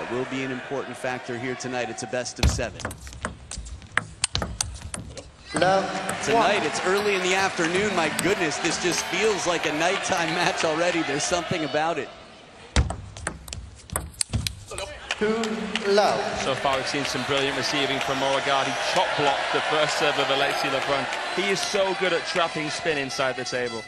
That will be an important factor here tonight. It's a best of 7. Tonight, it's early in the afternoon. My goodness, this just feels like a nighttime match already. There's something about it. So far, we've seen some brilliant receiving from Moregard. He chop blocked the first serve of Alexis Lebrun. He is so good at trapping spin inside the table.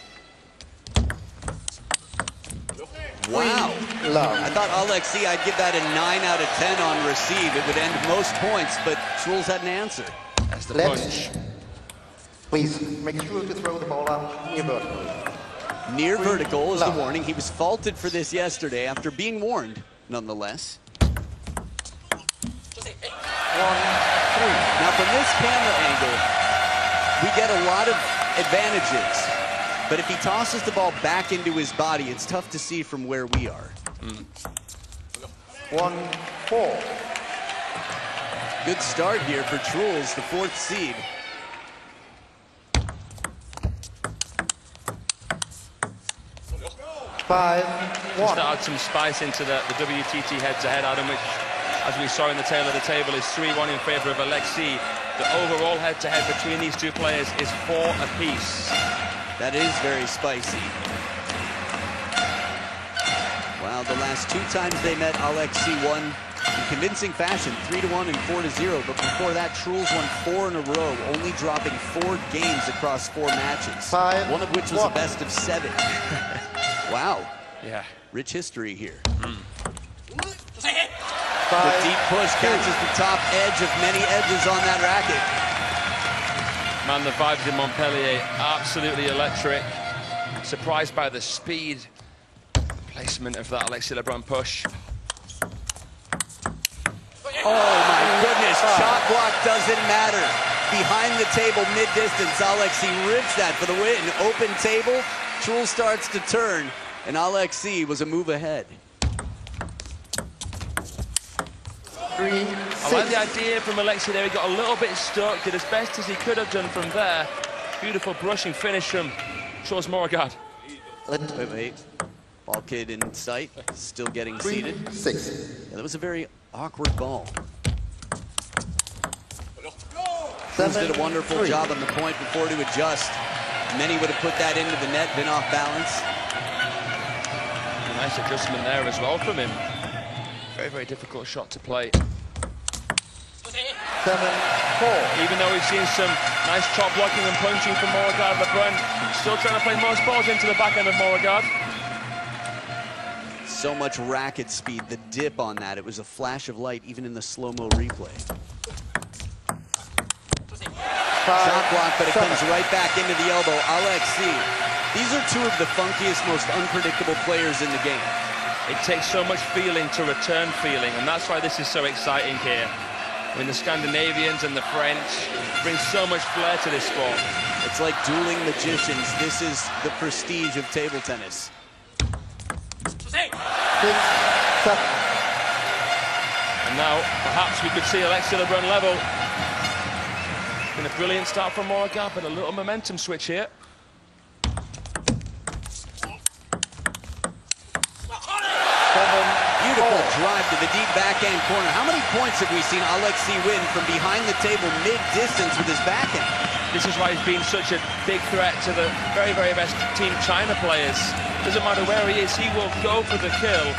Wow. I thought Alexis, I'd give that a 9 out of 10 on receive. It would end most points, but Truls had an answer. That's the punch. Please make sure to throw the ball out near vertical. Near vertical is the warning. He was faulted for this yesterday after being warned, nonetheless. 1-3. Now, from this camera angle, we get a lot of advantages. But if he tosses the ball back into his body, it's tough to see from where we are. 1-4. Good start here for Truls, the 4th seed. Just to add some spice into the WTT head-to-head, Adam, which, as we saw in the tail of the table, is 3-1 in favor of Alexis. The overall head-to-head between these two players is 4 apiece. That is very spicy. Wow, the last 2 times they met, Alexis won in convincing fashion, 3-1 and 4-0. But before that, Truls won 4 in a row, only dropping 4 games across 4 matches. 5-1. One of which was a best of 7. Wow. Yeah. Rich history here. The The deep push catches the top edge of many edges on that racket. Man, the vibes in Montpellier, absolutely electric. Surprised by the speed, placement of that Alexis Lebrun push. Oh my goodness, shot block doesn't matter. Behind the table, mid-distance, Alexis rips that for the win. Open table, Truls starts to turn, and Alexis was a move ahead. 3-6. I like the idea from Alexis there. He got a little bit stuck, did as best as he could have done from there. Beautiful brushing finish from Truls Moregard. Wait. Ball kid in sight, still getting seated. 3-6. Yeah, that was a very awkward ball. Truls did a wonderful job on the point before to adjust. Many would have put that into the net, been off balance. A nice adjustment there as well from him. Very, very difficult shot to play. 7-4. Even though we've seen some nice chop blocking and punching from Moregard, Lebrun still trying to play most balls into the back end of Moregard. So much racket speed, the dip on that. It was a flash of light even in the slow-mo replay. Shot block, but it comes right back into the elbow. Alexis, these are 2 of the funkiest, most unpredictable players in the game. It takes so much feeling to return feeling, and that's why this is so exciting here. I mean, the Scandinavians and the French bring so much flair to this sport. It's like dueling magicians. This is the prestige of table tennis. 6-7. And now, perhaps we could see Alexis Lebrun level. Been a brilliant start from Moregard, but a little momentum switch here. Beautiful drive to the deep backhand corner. How many points have we seen Alexis win from behind the table mid-distance with his backhand? This is why he's been such a big threat to the very, very best Team China players. Doesn't matter where he is, he will go for the kill.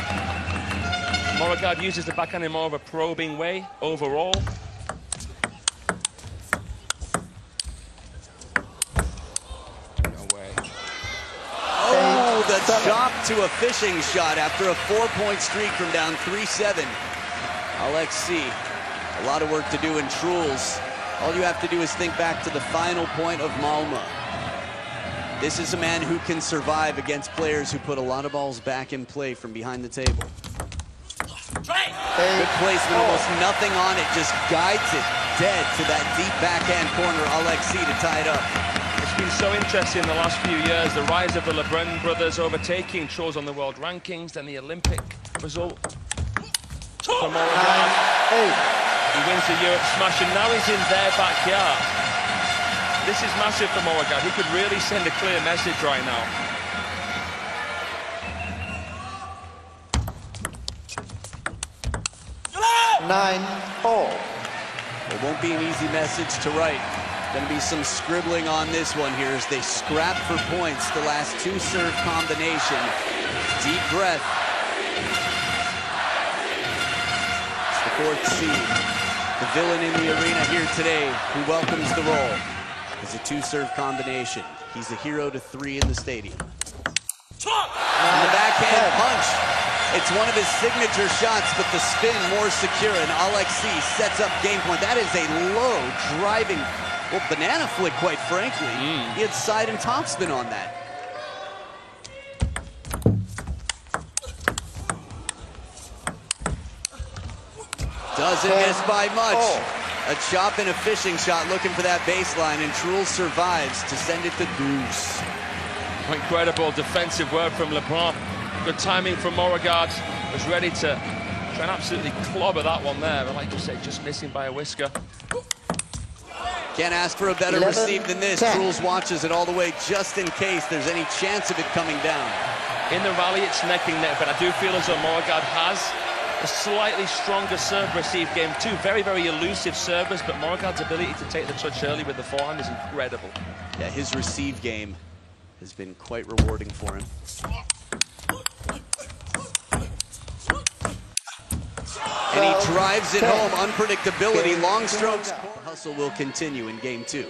Moregard uses the backhand in more of a probing way overall. The chop to a fishing shot after a 4-point streak from down 3-7. Alexis, a lot of work to do in Truls. All you have to do is think back to the final point of Malmö. This is a man who can survive against players who put a lot of balls back in play from behind the table. Good placement, almost nothing on it, just guides it dead to that deep backhand corner, Alexis to tie it up. It's been so interesting in the last few years, the rise of the Lebrun brothers overtaking Truls on the world rankings, then the Olympic result for Moregard. He wins the Europe Smash, and now he's in their backyard. This is massive for Moregard. He could really send a clear message right now. 9-4. It won't be an easy message to write. Going to be some scribbling on this one here as they scrap for points. The last two serve combination. Deep breath. It's the fourth seed. The villain in the arena here today who welcomes the role. It's a two-serve combination. He's a hero to three in the stadium. And the backhand punch. It's one of his signature shots, but the spin more secure, and Alexis sets up game point. That is a low driving, well, banana flick, quite frankly. He had side and top spin on that. Doesn't miss by much. A chop and a fishing shot looking for that baseline, and Truls survives to send it to deuce. Incredible defensive work from Lebrun. Good timing from Moregard. Was ready to try and absolutely clobber that one there, but like you said, just missing by a whisker. Can't ask for a better receive than this. Truls watches it all the way just in case there's any chance of it coming down. In the rally, it's neck and neck, but I do feel as though Moregard has a slightly stronger serve-receive game too. Very, very elusive servers, but Moregard's ability to take the touch early with the forehand is incredible. Yeah, his receive game has been quite rewarding for him. And he drives it home. Unpredictability, long strokes. The hustle will continue in game two.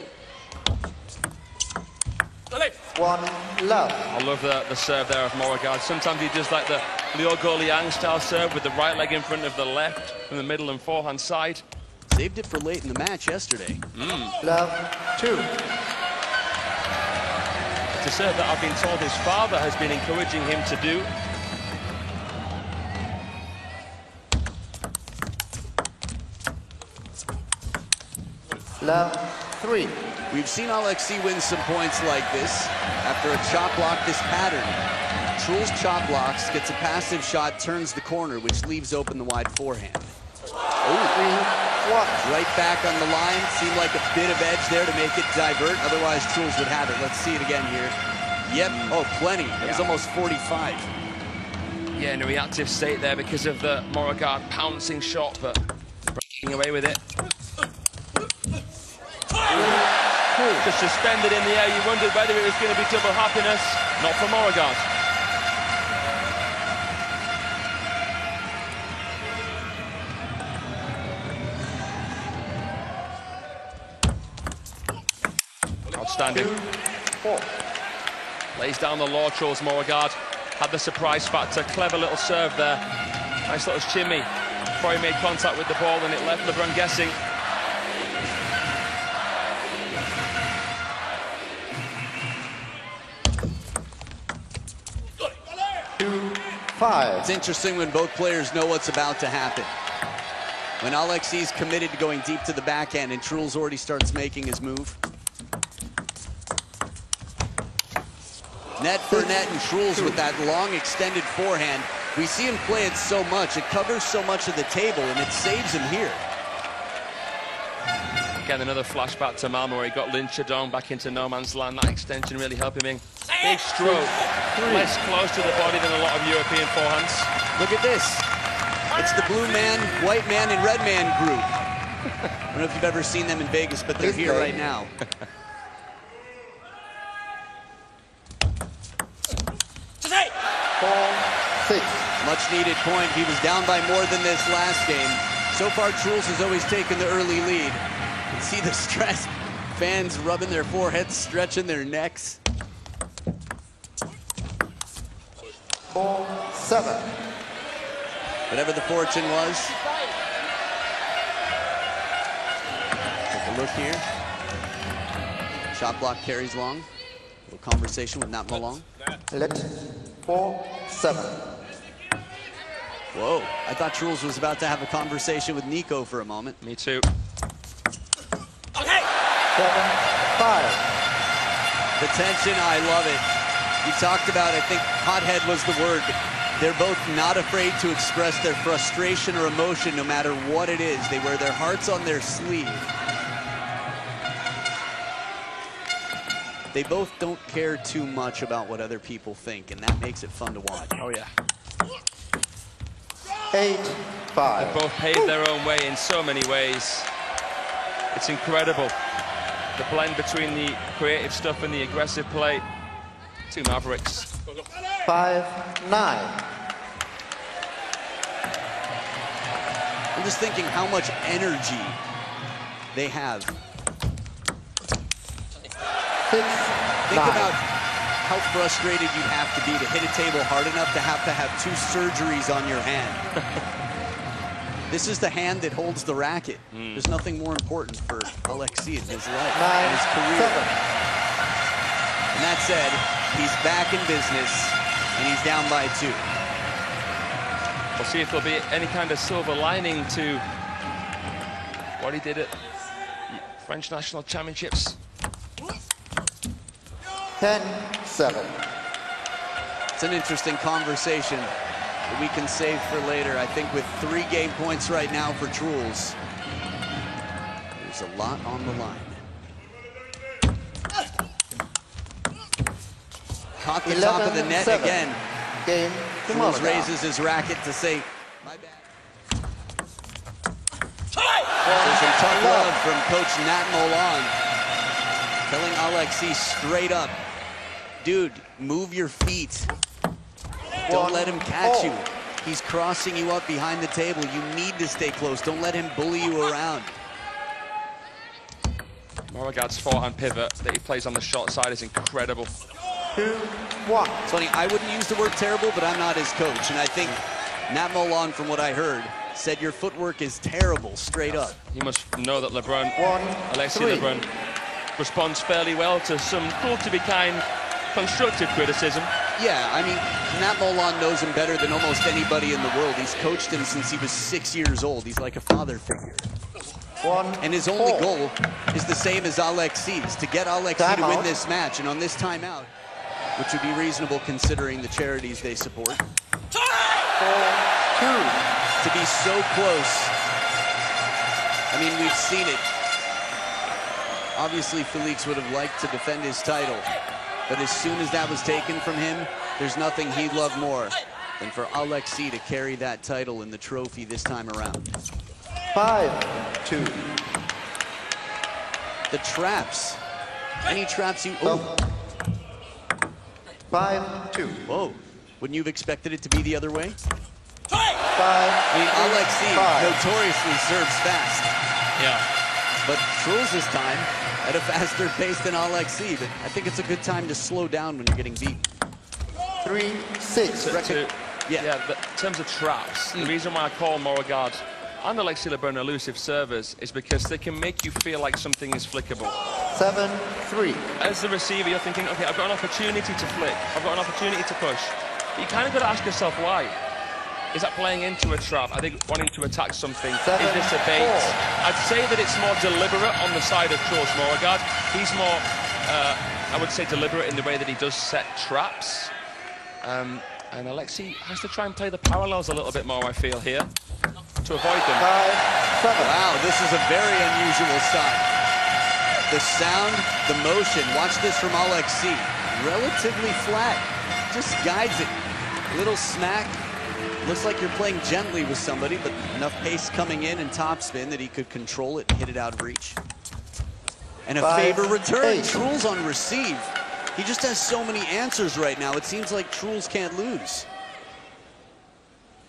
1 love. I love the serve there of Moregard. Sometimes he does like the Liu Goliang style serve with the right leg in front of the left from the middle and forehand side. Saved it for late in the match yesterday. Love 2. It's a serve that I've been told his father has been encouraging him to do. Love 3. We've seen Alexis win some points like this after a chop block this pattern. Truls chop blocks, gets a passive shot, turns the corner, which leaves open the wide forehand. Right back on the line. Seemed like a bit of edge there to make it divert. Otherwise, Truls would have it. Let's see it again here. Yep. Oh, plenty. It was almost 45. Yeah, in a reactive state there because of the Moregard pouncing shot, but breaking away with it. Just suspended in the air. You wondered whether it was going to be double happiness. Not for Moregard. Outstanding. 4. Lays down the law. Truls Moregard had the surprise factor. Clever little serve there. Nice little shimmy before he made contact with the ball, and it left Lebrun guessing. It's interesting when both players know what's about to happen. When Alexis is committed to going deep to the backhand and Truls already starts making his move. Net for net, and Truls with that long extended forehand. We see him play it so much. It covers so much of the table, and it saves him here. Again, another flashback to Malmo where he got Lin Chadong back into no man's land. That extension really helping him. Big stroke. Less close to the body than a lot of European forehands. Look at this. It's the blue man, white man, and red man group. I don't know if you've ever seen them in Vegas, but they're here right now. 4-6. Much needed point. He was down by more than this last game. So far, Truls has always taken the early lead. You can see the stress. Fans rubbing their foreheads, stretching their necks. 4-7. Whatever the fortune was. Take a look here. Shot block carries long. A little conversation with Nat Malong. Let 4-7. Whoa, I thought Truls was about to have a conversation with Nico for a moment. Me too. 7-5. The tension, I love it. You talked about, I think hothead was the word, but they're both not afraid to express their frustration or emotion no matter what it is. They wear their hearts on their sleeve. They both don't care too much about what other people think, and that makes it fun to watch. Oh, yeah. 8-5. They both paved their own way in so many ways. It's incredible. The blend between the creative stuff and the aggressive play. Two mavericks. 5-9. I'm just thinking how much energy they have. 6-9. Think about how frustrated you'd have to be to hit a table hard enough to have 2 surgeries on your hand. This is the hand that holds the racket. There's nothing more important for Alexis in his life, in his career. 9-7. And that said, he's back in business, and he's down by 2. We'll see if there'll be any kind of silver lining to what he did at French National Championships. 10-7. It's an interesting conversation that we can save for later. I think with 3 game points right now for Truls, there's a lot on the line. Caught the top of the net again. Game to Truls Moregard. raises his racket to say, my bad. There's some tough love from Coach Nat Molan, telling Alexis straight up, dude, move your feet. Don't let him catch you. He's crossing you up behind the table. You need to stay close. Don't let him bully you around. Moregard's forehand pivot that he plays on the short side is incredible. 2-1. It's funny, I wouldn't use the word terrible, but I'm not his coach. And I think Nat Molan, from what I heard, said your footwork is terrible, straight up. You must know that Lebrun, 1-3. Alexis Lebrun, responds fairly well to some cool to be kind, constructive criticism. Yeah, I mean, Nat Molan knows him better than almost anybody in the world. He's coached him since he was 6 years old. He's like a father figure. 1-4. And his only goal is the same as Alexis, to get Alexis to win this match. And on this timeout, which would be reasonable considering the charities they support, 4-2. to be so close. I mean, we've seen it. Obviously, Felix would have liked to defend his title, but as soon as that was taken from him, there's nothing he'd love more than for Alexis to carry that title and the trophy this time around. 5-2. The traps. Any traps you... Oh. 5-2. Whoa. Wouldn't you have expected it to be the other way? 5. I mean, Alexis notoriously serves fast. Yeah. But Truls this time at a faster pace than Alexis. But I think it's a good time to slow down when you're getting beat. 3-6. Yeah. In terms of traps, the reason why I call Moregard and Alexis Lebrun elusive servers is because they can make you feel like something is flickable. 7-3. As the receiver, you're thinking, okay, I've got an opportunity to flick. I've got an opportunity to push. But you kind of got to ask yourself why. Is that playing into a trap? Are they wanting to attack something? Is this a bait? I'd say that it's more deliberate on the side of Truls Moregard. He's more, I would say, deliberate in the way that he does set traps. And Alexis has to try and play the parallels a little bit more, I feel, here, to avoid them. 5-7. Wow, this is a very unusual side. The sound, the motion, watch this from Alexis. Relatively flat, just guides it. Little smack. Looks like you're playing gently with somebody, but enough pace coming in and topspin that he could control it and hit it out of reach. And a 5, favor return. 8. Truls on receive. He just has so many answers right now. It seems like Truls can't lose.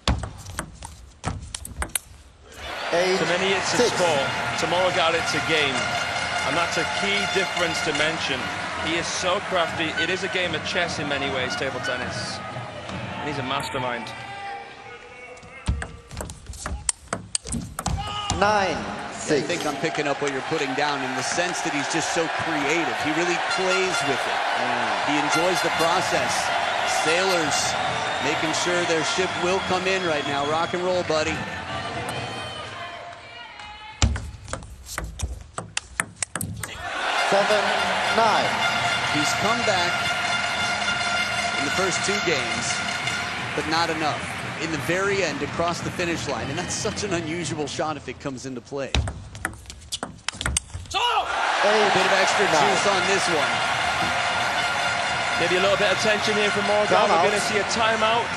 8. To many, it's a 6. sport. To Moregard, it's a game. And that's a key difference to mention. He is so crafty. It is a game of chess in many ways, table tennis. And he's a mastermind. 9-6. I think I'm picking up what you're putting down in the sense that he's just so creative. He really plays with it. He enjoys the process. Sailors making sure their ship will come in right now. Rock and roll, buddy. Seven, 9. He's come back in the first 2 games, but not enough. In the very end, across the finish line, and that's such an unusual shot if it comes into play. A bit of extra juice on this one. Maybe a little bit of tension here from Moregard. We're going to see a timeout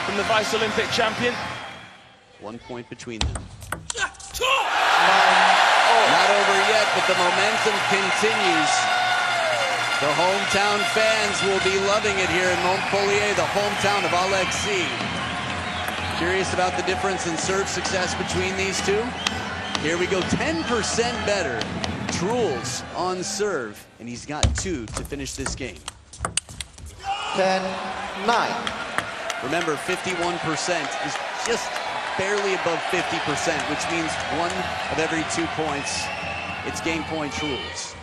from the Vice Olympic champion. 1 point between them. Not over yet, but the momentum continues. The hometown fans will be loving it here in Montpellier, the hometown of Alexis. Curious about the difference in serve success between these two? Here we go, 10% better. Truls on serve, and he's got 2 to finish this game. 10-9. Remember, 51% is just barely above 50%, which means 1 of every 2 points. It's game point Truls.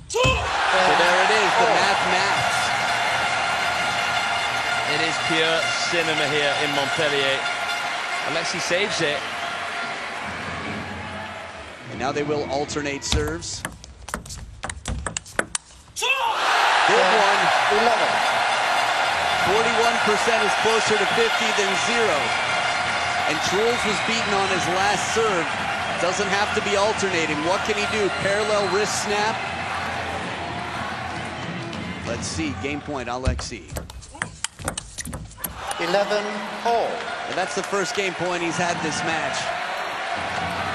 So there it is, the mathematics. It is pure cinema here in Montpellier. Alexis saves it. And now they will alternate serves. Good one. 11. 41% is closer to 50 than 0. And Truls was beaten on his last serve. Doesn't have to be alternating. What can he do? Parallel wrist snap. Let's see, game point, Alexis. 11-all. And that's the first game point he's had this match.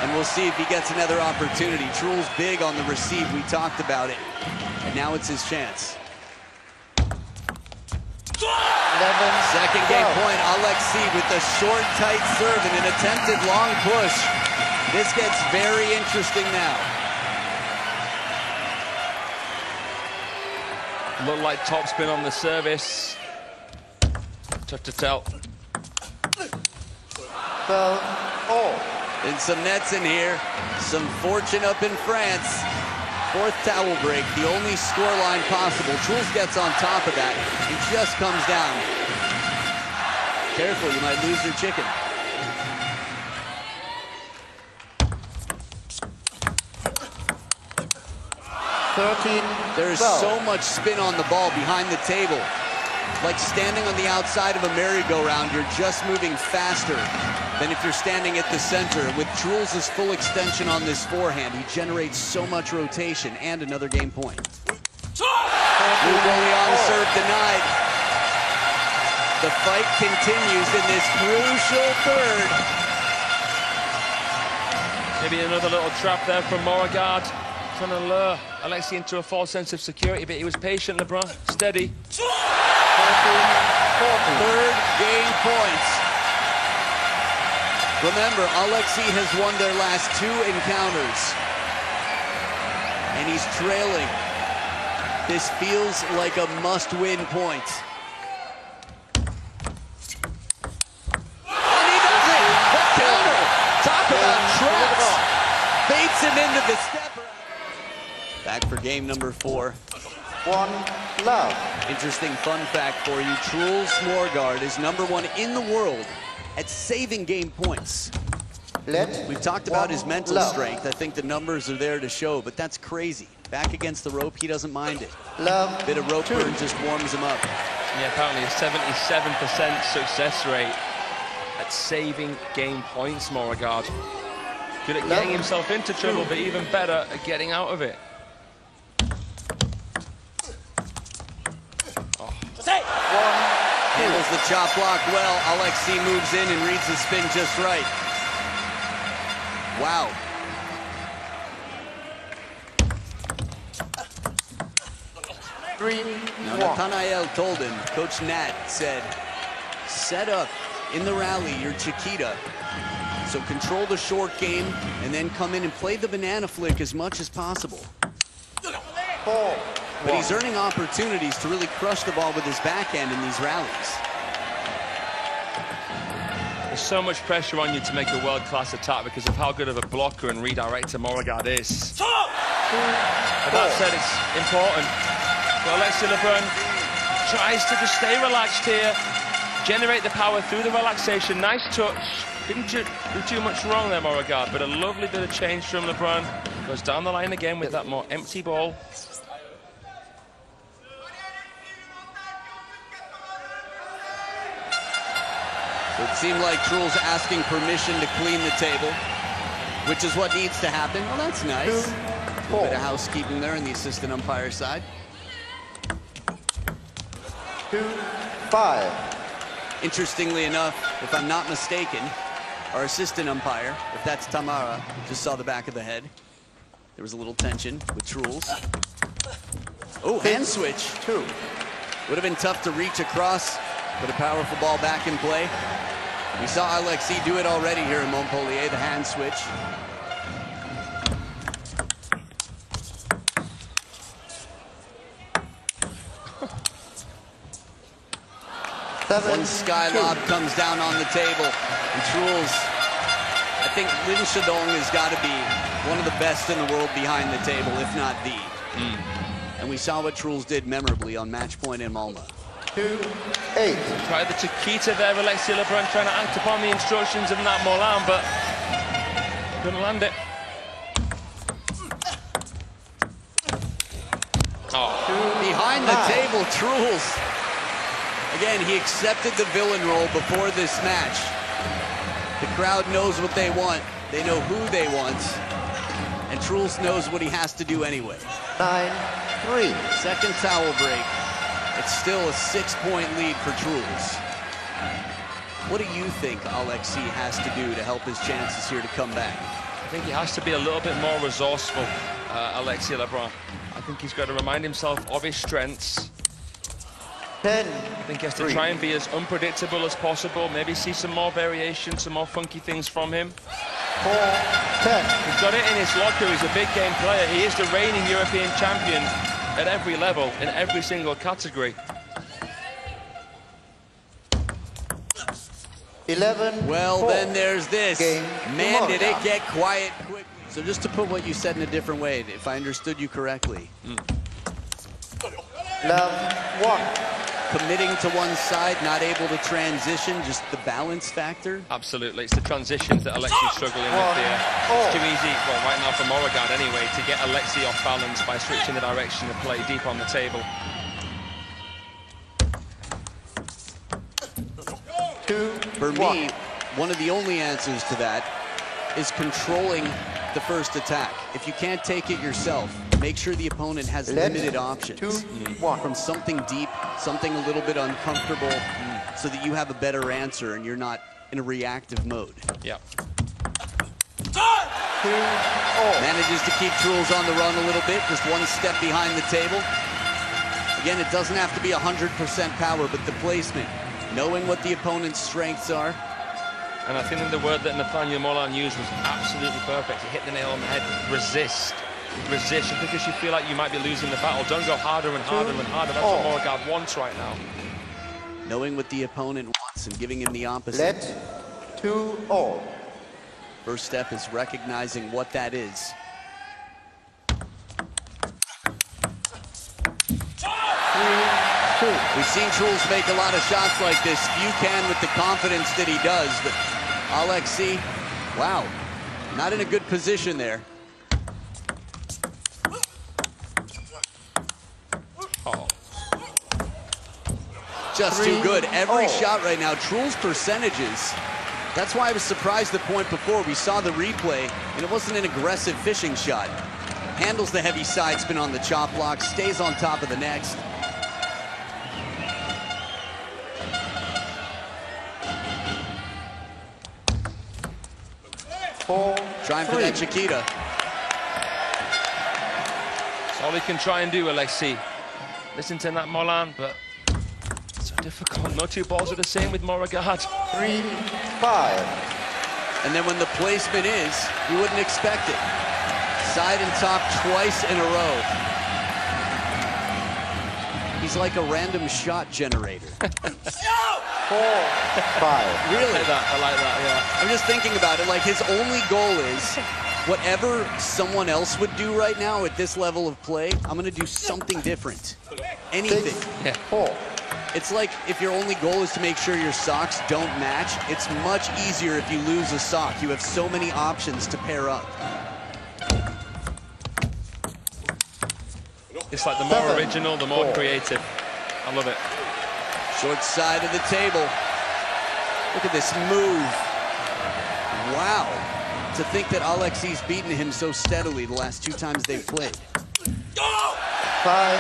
And we'll see if he gets another opportunity. Truls big on the receive, we talked about it. And now it's his chance. 11. Second game point, Alexis with the short, tight serve and an attempted long push. This gets very interesting now. Looked like topspin on the service. Tough to tell. 12-all. And some nets in here. Some fortune up in France. 4th towel break, the only scoreline possible. Truls gets on top of that. He just comes down. Careful, you might lose your chicken. There's so much spin on the ball behind the table. Like standing on the outside of a merry-go-round, you're just moving faster than if you're standing at the center. With Truls' full extension on this forehand, he generates so much rotation and another game point. Lebrun serve denied. The fight continues in this crucial third. Maybe another little trap there from Moregard. Trying to lure Alexis into a false sense of security, but he was patient, Lebrun. Steady. 3rd game points. Remember, Alexis has won their last 2 encounters. And he's trailing. This feels like a must-win point. And he does it! The counter! Talk about traps! Baits him into the stepper. Back for game number 4. 1-love. Interesting fun fact for you. Truls Moregard is #1 in the world at saving game points. We've talked about his mental strength. I think the numbers are there to show, but that's crazy. Back against the rope, he doesn't mind it. Bit of rope burn just warms him up. Yeah, apparently a 77% success rate at saving game points, Moregard. Good at getting himself into trouble, but even better at getting out of it. Handles the chop block well. Alexis moves in and reads the spin just right. Wow. Now, Nathaniel told him, Coach Nat said, set up in the rally your Chiquita. So control the short game and then come in and play the banana flick as much as possible. But he's earning opportunities to really crush the ball with his backhand in these rallies. There's so much pressure on you to make a world-class attack because of how good of a blocker and redirector Moregard is. But that said, it's important. So Alexis Lebrun tries to just stay relaxed here, generate the power through the relaxation. Nice touch. Didn't do too much wrong there, Moregard, but a lovely bit of change from Lebrun. Goes down the line again with that more empty ball. It seemed like Truls asking permission to clean the table, which is what needs to happen. Well, that's nice. A bit of housekeeping there on the assistant umpire side. 2-5. Interestingly enough, if I'm not mistaken, our assistant umpire, if that's Tamara, just saw the back of the head. There was a little tension with Truls. Oh, hand switch. Two. Would have been tough to reach across, but a powerful ball back in play. We saw Alexis do it already here in Montpellier, the hand switch. One sky lob comes down on the table, and Truls, I think Lin Shadong has got to be one of the best in the world behind the table, if not the. And we saw what Truls did memorably on match point in Malmö. 2-8. Tried the Chiquita there, Alexis Lebrun trying to act upon the instructions of Nat Molan, but couldn't land it. Behind the table, Truls. Again, he accepted the villain role before this match. The crowd knows what they want. They know who they want. And Truls knows what he has to do anyway. 9-3. Second towel break. It's still a 6-point lead for Truls. What do you think Alexis has to do to help his chances here to come back? I think he has to be a little bit more resourceful, Alexis Lebrun. I think he's got to remind himself of his strengths. 10. I think he has to try and be as unpredictable as possible. Maybe see some more variation, some more funky things from him. 4-10. He's got it in his locker. He's a big game player. He is the reigning European champion at every level, in every single category. 11. Well, then there's this. Man, did it Moregard. get quiet quickly. So just to put what you said in a different way, if I understood you correctly. Love 1. Committing to one side, not able to transition, just the balance factor. Absolutely. It's the transitions that Alexis is struggling with here. It's too easy, well, right now for Moregard anyway, to get Alexis off balance by switching the direction of play deep on the table. 2. For me, one of the only answers to that is controlling the first attack. If you can't take it yourself, make sure the opponent has limited options. 2-1. From something deep, something a little bit uncomfortable, so that you have a better answer and you're not in a reactive mode. Yeah. 2-0. Manages to keep Truls on the run a little bit, just one step behind the table. Again, it doesn't have to be 100% power, but the placement, knowing what the opponent's strengths are. And I think the word that Nathaniel Molan used was absolutely perfect. He hit the nail on the head. Resist. Resist. Just because you feel like you might be losing the battle, don't go harder and harder and harder. That's what Moregard wants right now. Knowing what the opponent wants and giving him the opposite. Let 2-all. First step is recognizing what that is. We've seen Truls make a lot of shots like this. Few can with the confidence that he does, but Alexis, wow, not in a good position there. Just too good. Every shot right now, Truls' percentages. That's why I was surprised the point before. We saw the replay, and it wasn't an aggressive fishing shot. Handles the heavy side spin on the chop block, stays on top of the next. Trying for that Chiquita. That's all he can try and do, Alexis. Listen to Nat Molan, but it's so difficult. No two balls are the same with Moregard. 3-5. And then when the placement is, you wouldn't expect it. Side and top twice in a row. He's like a random shot generator. 4-5. Really? I like that, yeah. I'm just thinking about it, like his only goal is whatever someone else would do right now at this level of play, I'm gonna do something different. Anything. 6-4. It's like if your only goal is to make sure your socks don't match, it's much easier if you lose a sock. You have so many options to pair up. It's like the more original, the more creative. I love it. Short side of the table. Look at this move. Wow. To think that Alexis beaten him so steadily the last two times they've played. 5-7.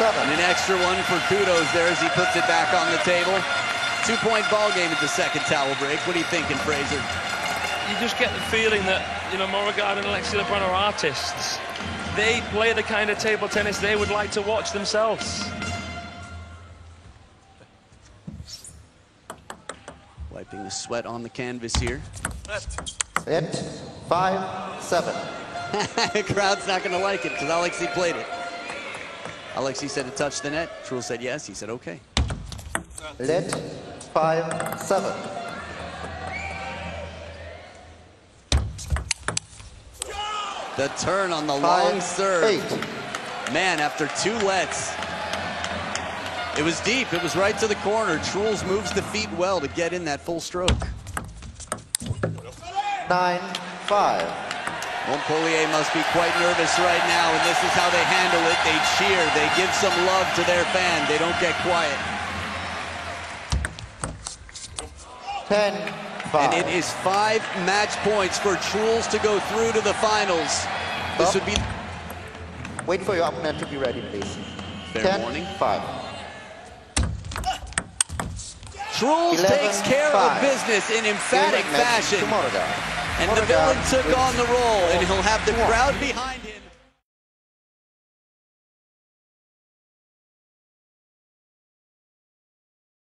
And an extra one for kudos there as he puts it back on the table. 2-point ball game at the second towel break. What are you thinking, Fraser? You just get the feeling that, you know, Moregard and Alexis Lebrun are artists. They play the kind of table tennis they would like to watch themselves. Wiping the sweat on the canvas here. Net 5-7. The crowd's not going to like it because Alexis played it. Alexis said to touch the net. Truls said yes. He said okay. Net 5-7. The turn on the long serve. 5-8. Man, after 2 lets, it was deep. It was right to the corner. Truls moves the feet well to get in that full stroke. 9-5. Montpellier must be quite nervous right now, and this is how they handle it. They cheer. They give some love to their fan. They don't get quiet. 10-5. And it is 5 match points for Truls to go through to the finals. This would be... Wait for your opponent to be ready, please. Fair warning. 10-5. Truls takes care of business in emphatic fashion. And the villain took on the role, and he'll have the crowd behind him.